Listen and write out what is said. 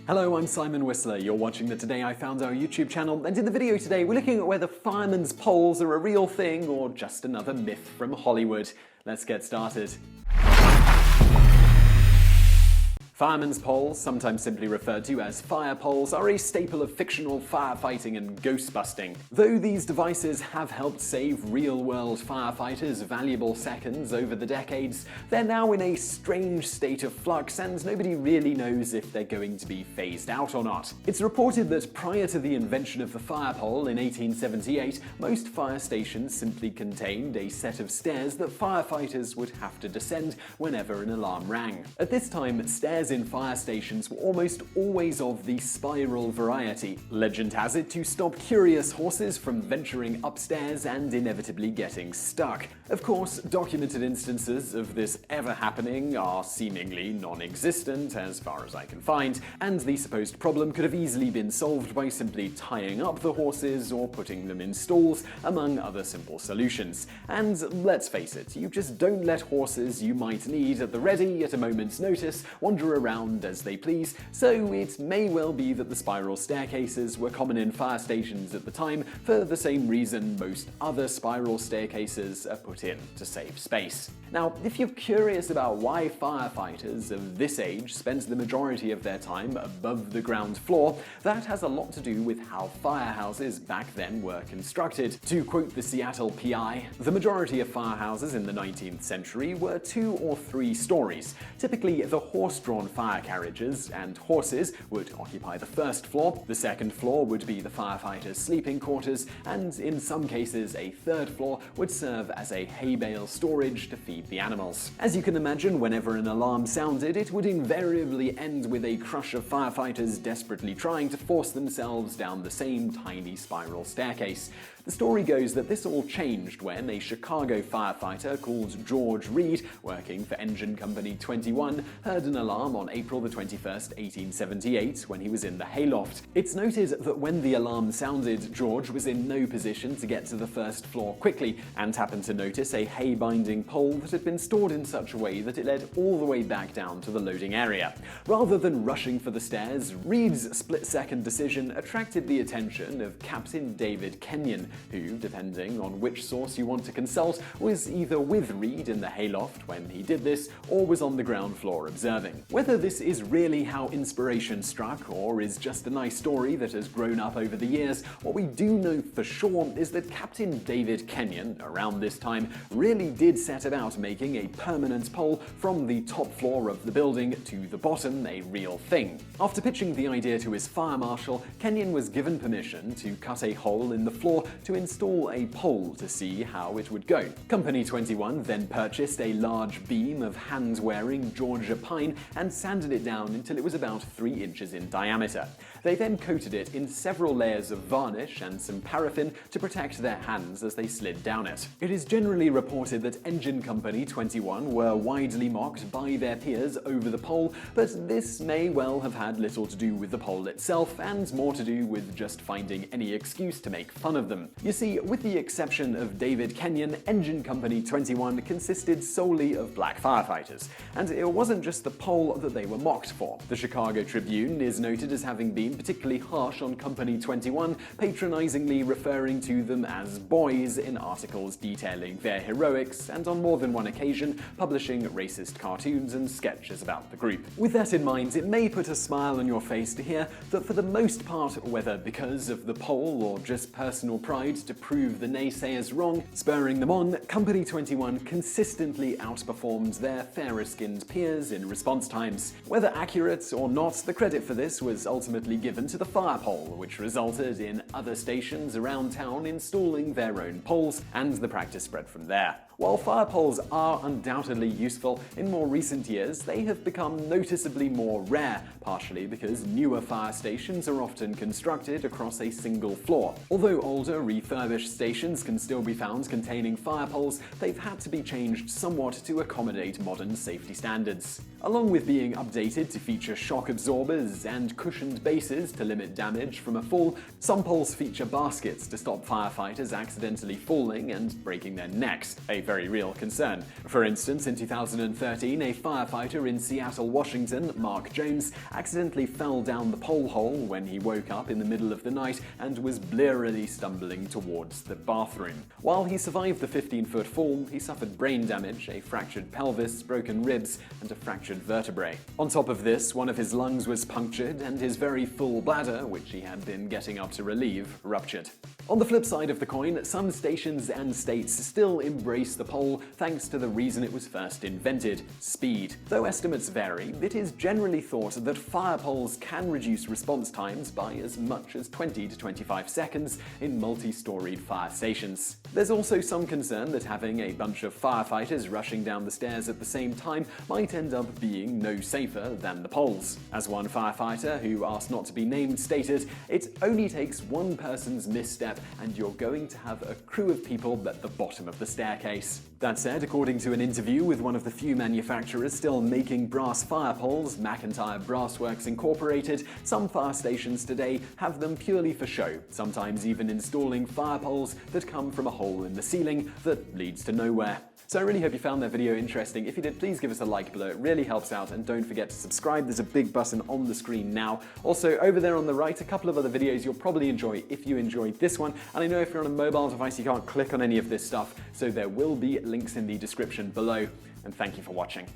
Hello, I'm Simon Whistler. You're watching the Today I Found Out YouTube channel, and in the video today we're looking at whether firemen's poles are a real thing or just another myth from Hollywood. Let's get started. Firemen's poles, sometimes simply referred to as fire poles, are a staple of fictional firefighting and ghostbusting. Though these devices have helped save real-world firefighters valuable seconds over the decades, they're now in a strange state of flux and nobody really knows if they're going to be phased out or not. It's reported that prior to the invention of the fire pole in 1878, most fire stations simply contained a set of stairs that firefighters would have to descend whenever an alarm rang. At this time, stairs in fire stations were almost always of the spiral variety. Legend has it to stop curious horses from venturing upstairs and inevitably getting stuck. Of course, documented instances of this ever happening are seemingly non-existent as far as I can find, and the supposed problem could have easily been solved by simply tying up the horses or putting them in stalls, among other simple solutions. And let's face it, you just don't let horses you might need at the ready at a moment's notice wander around as they please, so it may well be that the spiral staircases were common in fire stations at the time for the same reason most other spiral staircases are put in, to save space. Now, if you're curious about why firefighters of this age spent the majority of their time above the ground floor, that has a lot to do with how firehouses back then were constructed. To quote the Seattle PI, the majority of firehouses in the 19th century were 2 or 3 stories. Typically, the horse-drawn fire carriages and horses would occupy the first floor, the second floor would be the firefighters' sleeping quarters, and in some cases a third floor would serve as a hay bale storage to feed the animals. As you can imagine, whenever an alarm sounded, it would invariably end with a crush of firefighters desperately trying to force themselves down the same tiny spiral staircase. The story goes that this all changed when a Chicago firefighter called George Reed, working for Engine Company 21, heard an alarm on April 21, 1878, when he was in the hayloft. It's noted that when the alarm sounded, George was in no position to get to the first floor quickly, and happened to notice a hay-binding pole that had been stored in such a way that it led all the way back down to the loading area. Rather than rushing for the stairs, Reed's split-second decision attracted the attention of Captain David Kenyon, who, depending on which source you want to consult, was either with Reed in the hayloft when he did this, or was on the ground floor observing. Whether this is really how inspiration struck, or is just a nice story that has grown up over the years, what we do know for sure is that Captain David Kenyon, around this time, really did set about making a permanent pole from the top floor of the building to the bottom a real thing. After pitching the idea to his fire marshal, Kenyon was given permission to cut a hole in the floor to install a pole to see how it would go. Company 21 then purchased a large beam of hand-wearing Georgia pine and sanded it down until it was about 3 inches in diameter. They then coated it in several layers of varnish and some paraffin to protect their hands as they slid down it. It is generally reported that Engine Company 21 were widely mocked by their peers over the pole, but this may well have had little to do with the pole itself and more to do with just finding any excuse to make fun of them. You see, with the exception of David Kenyon, Engine Company 21 consisted solely of black firefighters, and it wasn't just the pole that they were mocked for. The Chicago Tribune is noted as having been particularly harsh on Company 21, patronizingly referring to them as boys in articles detailing their heroics, and on more than one occasion publishing racist cartoons and sketches about the group. With that in mind, it may put a smile on your face to hear that for the most part, whether because of the pole or just personal pride to prove the naysayers wrong, spurring them on, Company 21 consistently outperformed their fairer-skinned peers in response times. Whether accurate or not, the credit for this was ultimately given to the fire pole, which resulted in other stations around town installing their own poles, and the practice spread from there. While fire poles are undoubtedly useful, in more recent years they have become noticeably more rare, partially because newer fire stations are often constructed across a single floor. Although older, refurbished stations can still be found containing fire poles, they've had to be changed somewhat to accommodate modern safety standards. Along with being being updated to feature shock absorbers and cushioned bases to limit damage from a fall, some poles feature baskets to stop firefighters accidentally falling and breaking their necks, a very real concern. For instance, in 2013, a firefighter in Seattle, Washington, Mark Jones, accidentally fell down the pole hole when he woke up in the middle of the night and was blearily stumbling towards the bathroom. While he survived the 15-foot fall, he suffered brain damage, a fractured pelvis, broken ribs, and a fractured vertebrae. On top of this, one of his lungs was punctured and his very full bladder, which he had been getting up to relieve, ruptured. On the flip side of the coin, some stations and states still embrace the pole thanks to the reason it was first invented: speed. Though estimates vary, it is generally thought that fire poles can reduce response times by as much as 20 to 25 seconds in multi-storied fire stations. There's also some concern that having a bunch of firefighters rushing down the stairs at the same time might end up being no safer than the poles. As one firefighter, who asked not to be named, stated, "It only takes one person's misstep and you're going to have a crew of people at the bottom of the staircase." That said, according to an interview with one of the few manufacturers still making brass fire poles, McIntyre Brassworks Incorporated, some fire stations today have them purely for show, sometimes even installing fire poles that come from a hole in the ceiling that leads to nowhere. So I really hope you found that video interesting. If you did, please give us a like below. It really helps out, and don't forget to subscribe. There's a big button on the screen now. Also, over there on the right, a couple of other videos you'll probably enjoy if you enjoyed this one. And I know if you're on a mobile device, you can't click on any of this stuff, so there will be links in the description below. And thank you for watching.